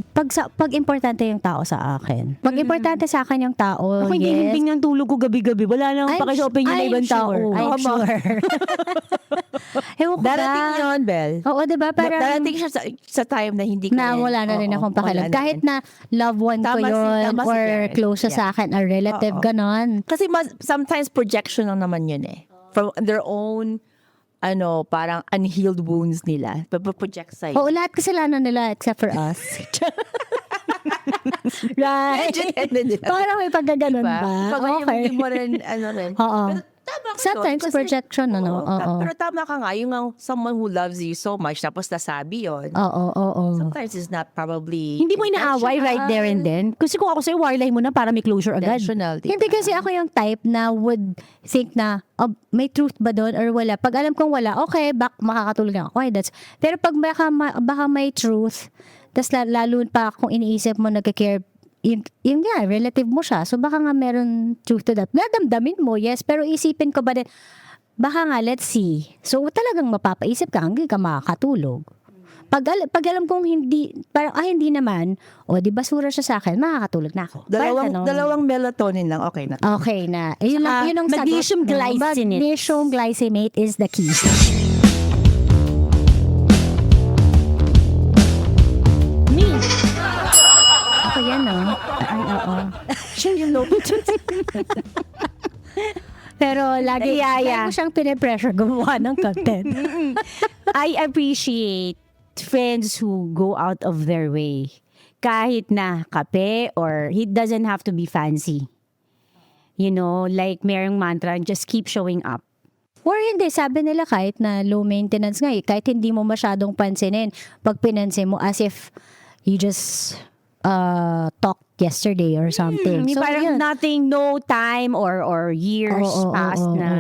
Pag importante yung tao sa akin. Pag importante sa akin yung tao, Ako hindi yes. himbing ng tulog ko gabi-gabi. Wala lang paki sa opinion ng ibang tao. I'm sure. Ewan ko ba? Darating yun, Bel. Oo, diba? Parang Darating siya sa time na hindi ko na wala na rin Oo, akong pakialam. wala na Kahit rin. na loved one ko Tama yun si or Karen. close siya Yeah. sa akin, a relative, Oo. ganon. Kasi sometimes projection lang naman yun eh. From their own, parang unhealed wounds nila. Project sa'yo. Oo, lahat kasalanan nila except for us. Right? Parang may pagkaganon ba? Pag Okay. hindi mo rin, rin. Oo. Pero tama ka Sometimes doon, kasi- projection, ano? Oo. Pero tama ka nga, yung someone who loves you so much, tapos nasabi yun. Oo. Sometimes it's not probably Hindi mo inaaway right there and then. Kasi kung ako sa'yo, warlay mo na para may closure agad. intentional. Diba? Hindi kasi ako yung type na would think na may truth ba doon or wala. Pag alam kong wala, okay, makakatulog na ako. Okay, pero pag baka may truth, tas lalo pa kung iniisip mo nagka-care, yung nga, relative mo siya. So baka nga meron truth to that. Nadamdamin mo, yes. Pero isipin ko ba din, baka nga, let's see. So talagang mapapaisip ka hanggang ka makakatulog. Pag alam kong hindi, parang, hindi naman, di basura siya sa akin, makakatulog na ako. Parang ganon. Dalawang melatonin lang, okay na. Okay na. Yun ang sagot. magnesium no? glycinate. Magnesium glycinate is the key. Me. Ako yan, no? Ay, oo. Siya yung low. Pero lagi Yeah. ko siyang pinipressure gumawa ng content. I appreciate friends who go out of their way. Kahit na kape or it doesn't have to be fancy. You know, like merong mantra, just keep showing up. Or hindi, sabi nila kahit na low maintenance nga, kahit hindi mo masyadong pansinin, pag pinansin mo as if you just talked yesterday or something. So, parang yun. nothing, no time or years past na.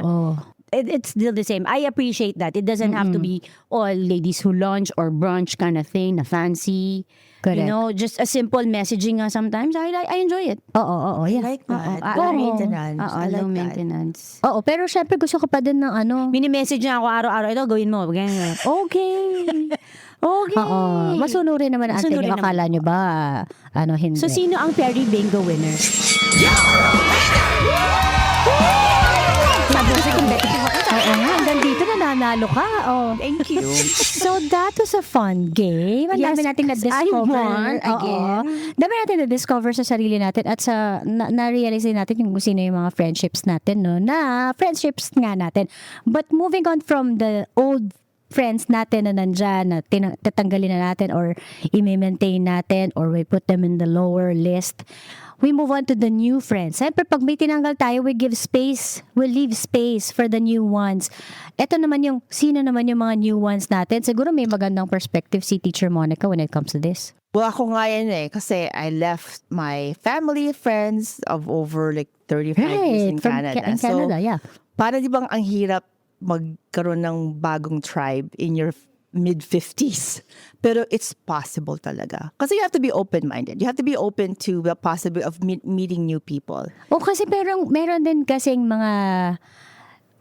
It's still the same. I appreciate that. It doesn't have to be all ladies who lunch or brunch kind of thing, na fancy. Correct. You know, just a simple messaging nga sometimes. I enjoy it. Oo, I yeah. like that. Oo. Low maintenance. Oo, I like low that. maintenance. Oo, pero syempre gusto ko pa din ng ano. Mini-message niya ako araw-araw, ito gawin mo. Ganyan. Okay. Okay. Oo, masunurin naman ang atin Masunurin yung akala nyo ba? Hindi. So, sino ang Perry Bingo winner? Sabi ko sa competitive ako. Oo nga, hanggang dito nananalo ka. Oh. Thank you. So that was a fun game. Ang dami Yes, nating na-discover. I won again. Dami natin na-discover sa sarili natin at sa na-realize din natin kung sino yung mga friendships natin, no? Na friendships nga natin. But moving on from the old friends natin na nandyan, na tatanggalin na natin or i-maintain natin or we put them in the lower list, we move on to the new friends. Siyempre, pag may tinanggal tayo, we leave space for the new ones. Ito naman sino naman yung mga new ones natin? Siguro may magandang perspective si Teacher Monica when it comes to this. Well, ako nga yan eh. Kasi I left my family, friends of over like 35 years in from Canada. in Canada, yeah. Para di bang ang hirap magkaroon ng bagong tribe in your mid-50s. Pero it's possible talaga. Kasi you have to be open-minded. You have to be open to the possibility of meeting new people. O kasi meron din kasing mga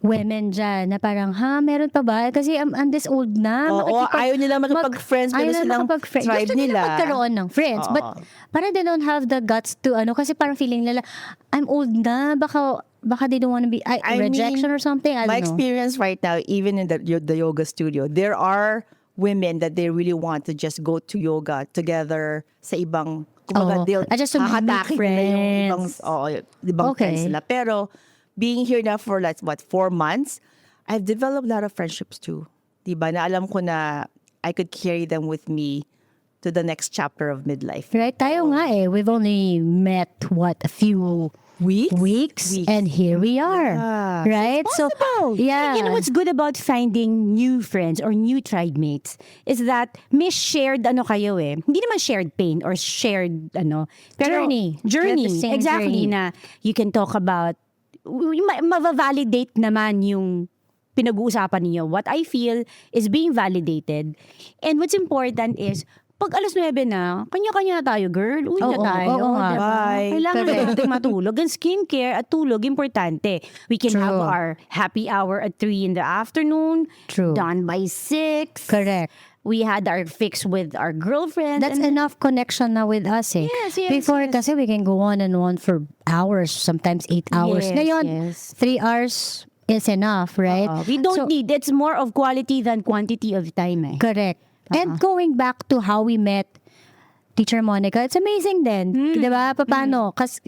women dyan na parang, meron pa ba? Kasi I'm this old na. Oo, ayaw nila makipag-friends. Ayaw Meron nila silang makipag-friends. tribe Gusto nila nila. magkaroon ng friends. But parang they don't have the guts to, kasi parang feeling nila, I'm old na. Baka they don't want to be, rejection or something. I My don't know. experience right now, even in the yoga studio, there are women that they really want to just go to yoga together sa ibang, kumbaga, they'll just to meet hahatakin nila yung ibang, friends. ibang Okay. friends nila. Pero, being here now for 4 months, I've developed a lot of friendships too. Diba? Na alam ko na I could carry them with me to the next chapter of midlife. Right? Tayo nga we've only met, a few weeks, and here we are. Right? So, yeah. You know what's good about finding new friends or new tribe mates is that may shared kayo eh. Hindi naman shared pain or shared pero Journey. Journey. At the same Exactly journey. na you can talk about ma-validate naman yung pinag-uusapan niyo. What I feel is being validated. And what's important is pag alas 9 na, kanya-kanya na tayo, girl. Uwi na Oo, tayo. oo nga. diba? Bye. Kailangan Correct. natin matulog. And skincare at tulog, importante. We can have True. our happy hour at 3 in the afternoon. True. Done by 6. Correct. We had our fix with our girlfriend. That's and enough connection na with us eh. Yes, yes, Before yes. kasi we can go on and on for hours, sometimes 8 hours. Yes, Ngayon, yes. 3 hours is enough, right? We don't So, need, it's more of quality than quantity of time eh. Correct. And going back to how we met Teacher Monica, it's amazing din. Di ba? Paano? Kasi,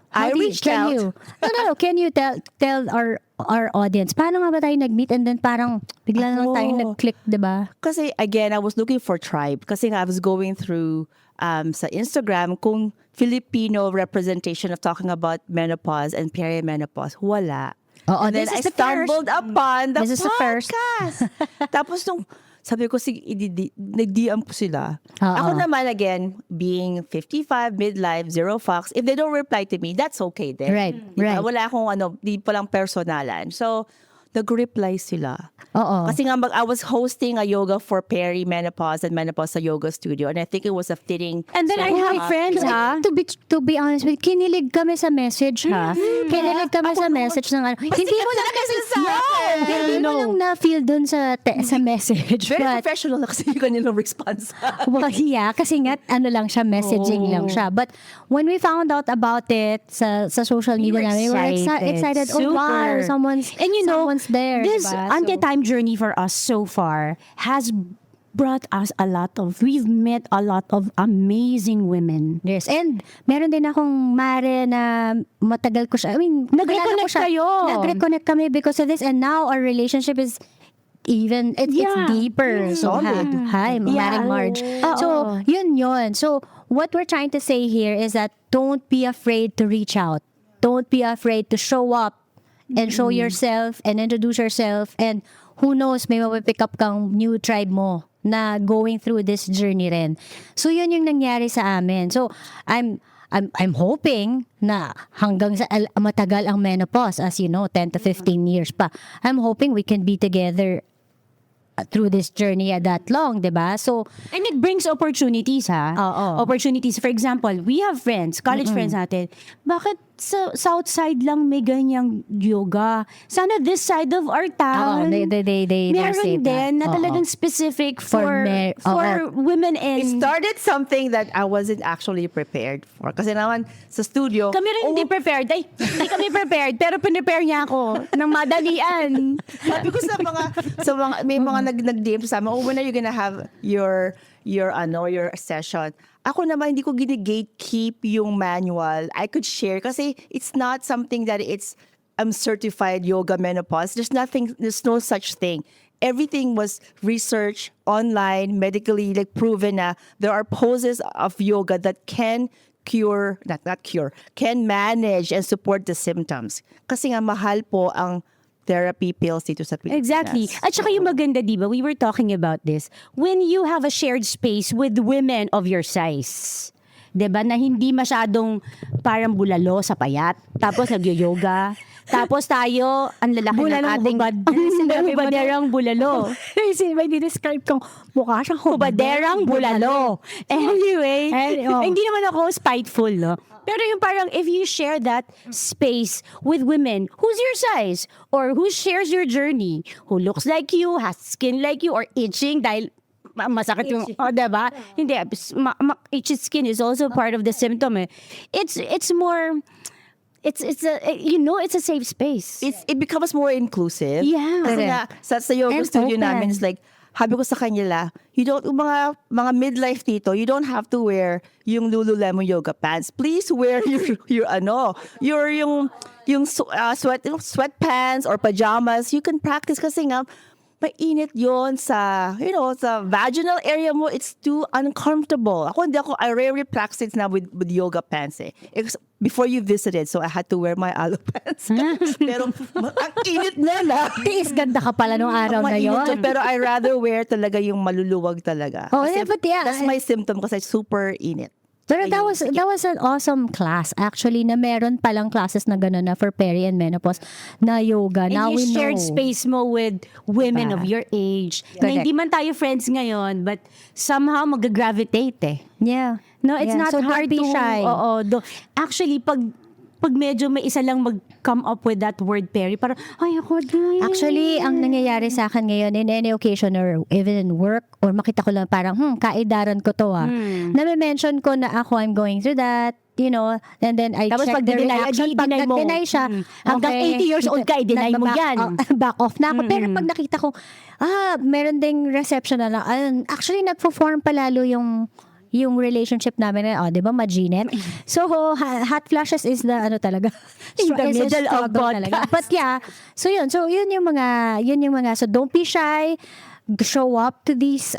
I reached out. No. Can you tell our audience, paano nga ba tayo nag-meet and then parang bigla na lang tayo Ako. nag-click, di ba? Kasi again, I was looking for tribe. Kasi nga, I was going through sa Instagram kung Filipino representation of talking about menopause and perimenopause. Wala. Oo, And then this I is the first. stumbled upon the This is the first. podcast. Tapos nung sabi ko, nag-DM ko sila. Oo. Ako naman, again, being 55, midlife, zero fucks, if they don't reply to me, that's okay then. Right, Diba? right. Wala akong di palang personalan. So, nag-reply sila. Oo. Kasi nga, I was hosting a yoga for perimenopause and menopause sa yoga studio, and I think it was a fitting. And then I have friends, ha? To be honest with you, kinilig kami sa message, ha? Kinilig kami sa message ng ano. Hindi mo lang kasi Hindi mo lang na-feel dun sa message. Very But, professional na kasi yung kanilang response. well, yeah, kasi nga, ano lang siya, messaging lang siya. But when we found out about it sa social media namin, we were excited. Oh, wow, Super. someone's there. This diba? anti-time journey for us so far has brought us we've met a lot of amazing women. Yes, and meron din akong mare na matagal ko siya. I mean, Nag-reconnect kilala ko siya. kayo. Nag-reconnect kami because of this, and now our relationship is it's deeper. So, Solid. hi, Maring Marge. So, yun. So, what we're trying to say here is that don't be afraid to reach out. Don't be afraid to show up and show yourself and introduce yourself, and who knows, may mapipick up kang new tribe mo na going through this journey rin. So yun yung nangyari sa amin. So I'm hoping na hanggang sa matagal ang menopause, as you know, 10 to 15 years pa. I'm hoping we can be together through this journey that long, 'di ba? So And it brings opportunities, ha? Oo. Opportunities. For example, we have friends, college friends natin. Bakit sa south side lang may ganyang yoga? Sana this side of our town. they say meron that. din na Oo. talagang specific for For women It in... started something that I wasn't actually prepared for. Kasi naman, sa studio, Kami rin hindi prepared. Ay, hindi kami prepared. Pero pinrepare niya ako ng madalian. sabi ko sa mga may mga nag-DM sa amin, when are you gonna have your session? Ako naman, hindi ko gini-gatekeep yung manual. I could share kasi it's not something that I'm certified yoga menopause. There's no such thing. Everything was researched online, medically proven na there are poses of yoga that can can manage and support the symptoms. Kasi nga mahal po ang therapy pills dito sa Pilipinas. Exactly. At saka yung maganda, di ba? We were talking about this. When you have a shared space with women of your size, di ba? Na hindi masyadong parang bulalo sa payat. Tapos nag-yoga. Tapos tayo, ang lalaki ng ating... Hubaderang bulalo. May describe kong mukha siyang Hubaderang bulalo. Anyway, hindi naman ako spiteful, no? Pero yung parang if you share that space with women who's your size or who shares your journey, who looks like you, has skin like you, or itching dahil masakit yung, diba? Hindi, itchy skin is also part of the symptom. Eh. It's more, it's a safe space. It becomes more inclusive. Yeah. Kasi nga, sa yoga And studio open. namin, it's like, habi ko sa kanila, yung mga midlife dito, you don't have to wear yung Lululemon yoga pants. Please wear sweatpants or pajamas. You can practice kasi nga, mainit yon sa, sa vaginal area mo, it's too uncomfortable. I rarely practice now with yoga pants eh. Before you visited, so I had to wear my aloe pants. Pero, ang init na. Tiis ganda ka pala nung araw na Mainit yon. yun, pero I rather wear talaga yung maluluwag talaga. Oh, Kasi yeah, but yeah, that's my symptom kasi super init. Pero that was an awesome class actually na meron palang classes na gano'n na for peri and menopause na yoga. And Now you we shared know. space mo with women Diba? of your age. Na Correct. hindi man tayo friends ngayon, but somehow mag-gravitate eh. Yeah. No, it's Yeah. not So don't hard be to... shy. Actually, pag medyo may isa lang mag-come up with that word, Perry, parang, ay, ako din. Actually, ang nangyayari sa akin ngayon in any occasion or even in work or makita ko lang parang, kaidaran ko to Na-mention ko na ako, I'm going through that, and then I Tapos check pag the dinay, reaction. Pag i-deny mo. nag-deny siya, Hanggang 80 years old ka, i-deny mo nagba-back- yan. Back off na ako. Pero pag nakita ko, meron ding reception na lang. Actually, nagpo-form palalo yung relationship namin na, di ba, maginit. So, hot flashes is the, talaga, In the is a middle of struggle talaga. podcast. But yeah, so yun yung mga, so don't be shy, show up to these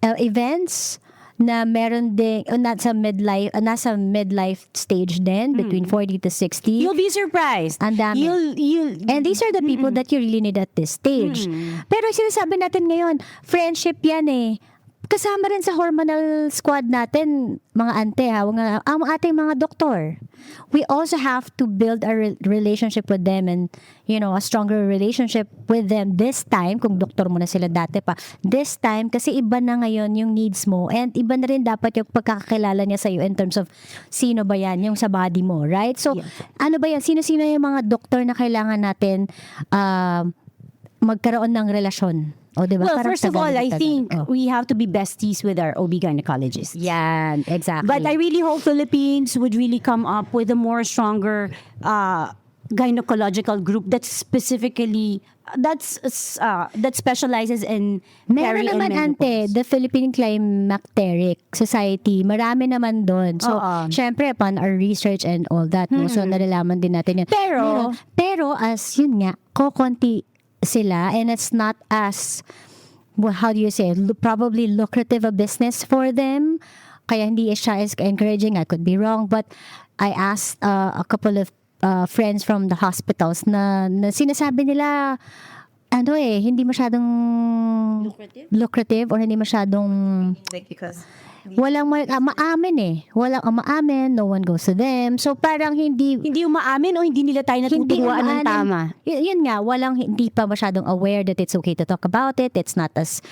events na meron ding, nasa midlife stage din, between 40 to 60. You'll be surprised. Ang dami. And these are the people that you really need at this stage. Pero sinasabi natin ngayon, friendship yan eh. Kasama rin sa hormonal squad natin, mga ante ang ating mga doktor. We also have to build a relationship with them and, a stronger relationship with them this time, kung doktor mo na sila dati pa. This time, kasi iba na ngayon yung needs mo and iba na rin dapat yung pagkakakilala niya sa'yo in terms of sino ba yan, yung sa body mo, right? So, ano ba yan? Sino-sino yung mga doktor na kailangan natin magkaroon ng relasyon? O, diba? Well, Parang first of all, I tagal. think we have to be besties with our OB gynecologists. Yan, exactly. But I really hope Philippines would really come up with a more stronger gynecological group that specifically that specializes in Meron peri and naman, menopause. ante, the Philippine Climacteric Society. Marami naman doon. So, syempre, upon our research and all that, no? So, nalalaman din natin yan. Pero as yun nga, kokonti sila and it's not as, how do you say, probably lucrative a business for them. Kaya hindi siya as encouraging. I could be wrong. But I asked a couple of friends from the hospitals na sinasabi nila hindi masyadong lucrative or hindi masyadong Because walang maamin eh. Walang maamin, no one goes to them. So parang hindi umaamin o hindi nila tayo natuturuan ng umaamin. tama? Yun nga, hindi pa masyadong aware that it's okay to talk about it. It's not as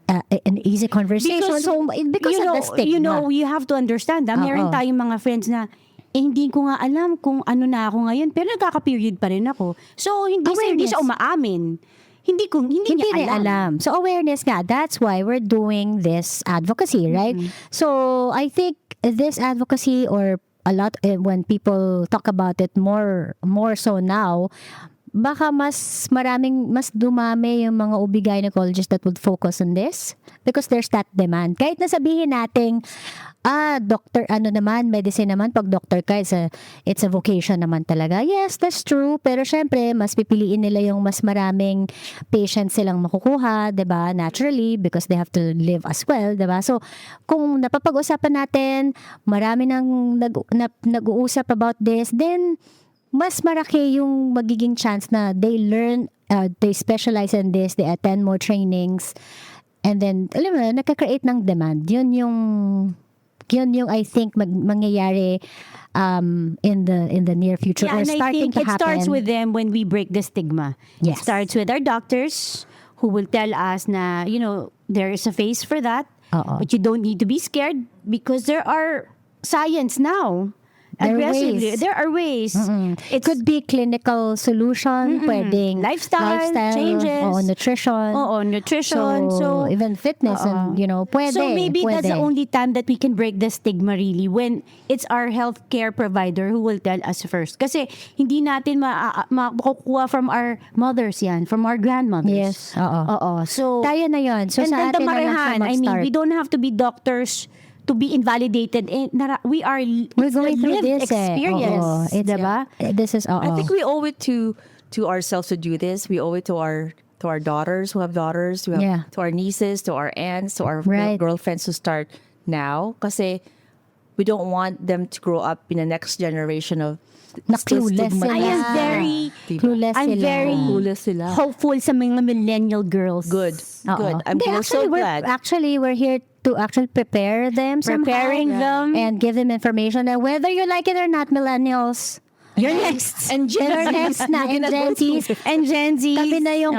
an easy conversation. Because of the stigma. You have to understand, meron tayong mga friends na hindi ko nga alam kung ano na ako ngayon, pero nagkaka-period pa rin ako. So, hindi siya umaamin. Hindi niya rin alam. So awareness nga, that's why we're doing this advocacy, right? So I think this advocacy or a lot when people talk about it more so now, baka mas dumami yung mga OB gynecologists that would focus on this because there's that demand. Kahit na sabihin nating doctor, medicine naman, pag doctor ka, it's a vocation naman talaga. Yes, that's true. Pero syempre, mas pipiliin nila yung mas maraming patients silang makukuha, diba? Naturally, because they have to live as well, diba? So, kung napapag-usapan natin, marami nang nag-uusap about this, then, mas maraki yung magiging chance na they learn, they specialize in this, they attend more trainings, and then, alam mo, nakaka-create ng demand. Yun yung I think mangyayari in the near future or and I starting think to it happen. starts with them when we break the stigma. Yes. It starts with our doctors who will tell us na, there is a phase for that, but you don't need to be scared because there are science now. There are ways. It could be clinical solution, pwedeng Lifestyle changes. nutrition. Nutrition. So even fitness and, pwede. So maybe that's the pwede. only time that we can break the stigma really, when it's our healthcare provider who will tell us first. Kasi hindi natin makukuha from our mothers yan, from our grandmothers. Yes, oo. So, Tayo na yun. So and sa then atin na lang siya Marehan, mag-start. we don't have to be doctors to be invalidated. We are We're going through lived this experience. It's, diba? This is, I think we owe it to ourselves to do this. We owe it to our to our daughters who have daughters, Yeah. to our nieces, to our aunts, to our Right. girlfriends who start now. Kasi we don't want them to grow up in the next generation of Na still clueless stigmatized. I am sila. very Clueless I'm sila. very Clueless sila. hopeful sa mga millennial girls. Good. Oo. Good. Hindi, We're so glad. we're here to actually prepare them Preparing somehow, them. and give them information that whether you like it or not, millennials, You're next. And Gen you're Z. next na, and Gen Zs, And Gen Z. kami na yung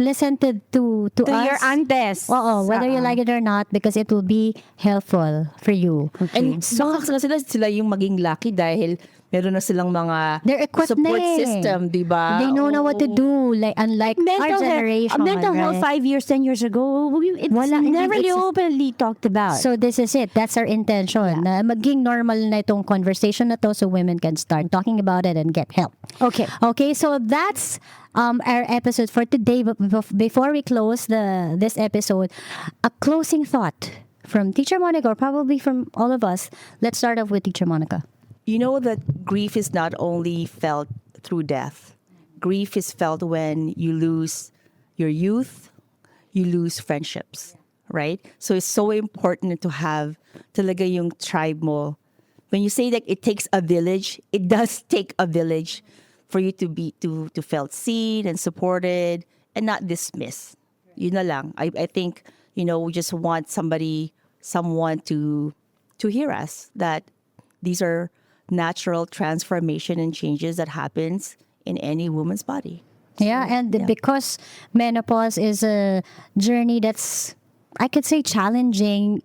listen to to us. your aunties. Oo, whether you like it or not, because it will be helpful for you. And baka sila yung maging lucky dahil meron na silang mga They're equipped support na eh. system, di ba? They know na what to do, like unlike our generation. Mental health right? 5 years, 10 years ago, it's Wala, never it's- really openly talked about. So this is it. That's our intention. Na maging normal na itong conversation na to so women can start talking about it and get help. Okay. Okay, so that's our episode for today. But before we close this episode, a closing thought from Teacher Monica, or probably from all of us. Let's start off with Teacher Monica. You know that grief is not only felt through death. Grief is felt when you lose your youth, you lose friendships, right? So it's so important to have talaga yung tribe mo. When you say that it takes a village, it does take a village for you to be to felt seen and supported and not dismissed. Yun na lang. I think, we just want someone to hear us that these are natural transformation and changes that happens in any woman's body. Yeah, and because menopause is a journey that's, I could say, challenging.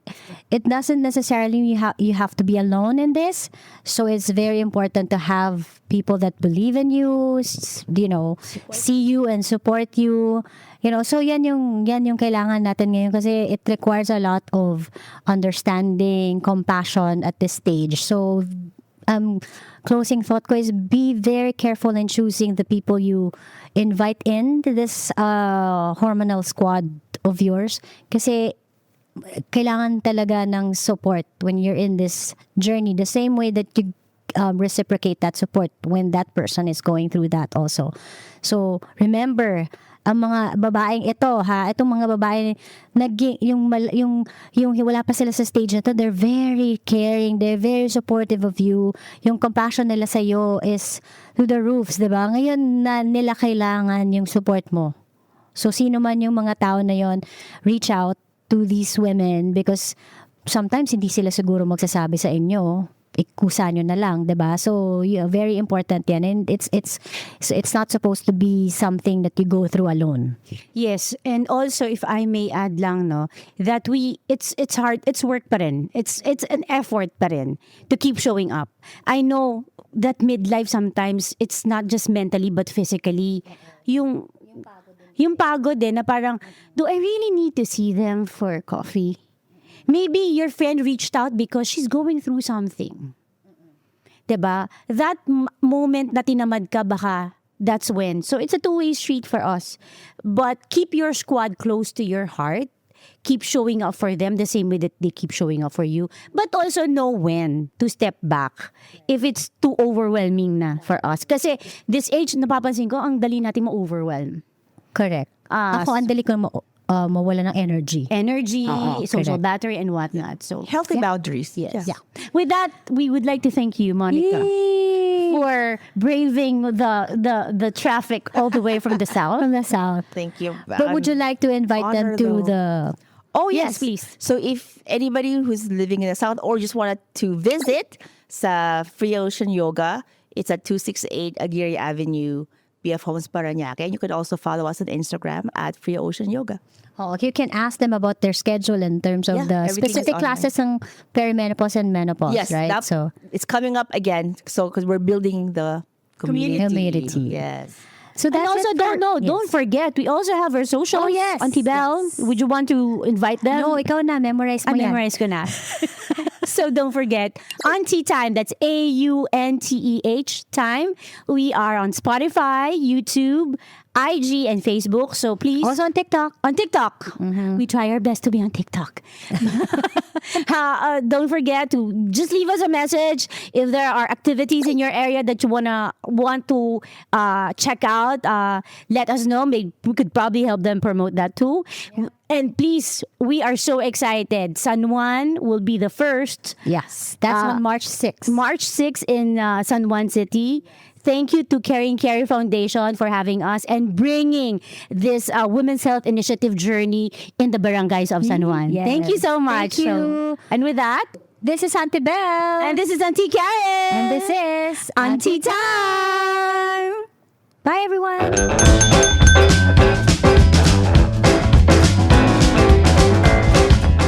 It doesn't necessarily you have to be alone in this. So it's very important to have people that believe in you, see you and support you. So yan yung kailangan natin ngayon kasi it requires a lot of understanding, compassion at this stage. So closing thought ko is be very careful in choosing the people you invite into this hormonal squad of yours kasi kailangan talaga ng support when you're in this journey the same way that you reciprocate that support when that person is going through that also. So remember, ang mga babaeng itong mga babae yung wala pa sila sa stage na to, they're very caring, they're very supportive of you. Yung compassion nila sa iyo is through the roofs, 'di ba? Ngayon na nila kailangan yung support mo. So sino man yung mga tao na yon, reach out to these women because sometimes hindi sila siguro magsasabi sa inyo. Ikusa nyo na lang, 'di ba? So, very important yan. And it's not supposed to be something that you go through alone. Yes, and also if I may add lang that it's hard, it's work pa rin. It's an effort pa rin to keep showing up. I know that midlife sometimes it's not just mentally but physically yung pagod din na parang, do I really need to see them for coffee? Maybe your friend reached out because she's going through something. 'Di ba? That moment na tinamad ka, baka that's when. So it's a two-way street for us. But keep your squad close to your heart. Keep showing up for them the same way that they keep showing up for you. But also know when to step back if it's too overwhelming na for us. Kasi this age, napapansin ko, ang dali natin ma-overwhelm. Correct. Ako, ang dali ko mawala ng energy. Energy, social correct. battery, and whatnot. So Healthy boundaries. yes. Yeah. With that, we would like to thank you, Monica, for braving the traffic all the way from the south. From the south. Thank you. But would you like to invite them honored to though. the... Oh, Yes, yes. please. So if anybody who's living in the South or just wanted to visit sa Free Ocean Yoga, it's at 268 Aguirre Avenue, BF Homes, Parañaque. And you could also follow us on Instagram at Free Ocean Yoga. Oh, you can ask them about their schedule in terms of Yeah, the everything is specific online. classes ng perimenopause and menopause, Yes, right? So, it's coming up again. So because we're building the community. Community. Yes. so And that's also, it for- don't Yes. forget, we also have our socials. Oh, yes. Auntie Belle, would you want to invite them? No, ikaw na, memorize mo yan. memorize ko na. So don't forget, Auntie Time, that's AUNTEH time. We are on Spotify, YouTube, IG, and Facebook. So please, Also on TikTok. on TikTok. We try our best to be on TikTok. Don't forget to just leave us a message if there are activities in your area that you want to check out. Let us know. Maybe we could probably help them promote that too. And please, we are so excited. San Juan will be the first. Yes, that's on March 6th. March 6th in San Juan City. Thank you to Caring Carry Foundation for having us and bringing this Women's Health Initiative journey in the barangays of San Juan. Yes. Thank you so much. Thank you. And with that, This is Auntie Belle. and this is Auntie Karen. And this is Auntie Time. Bye, everyone.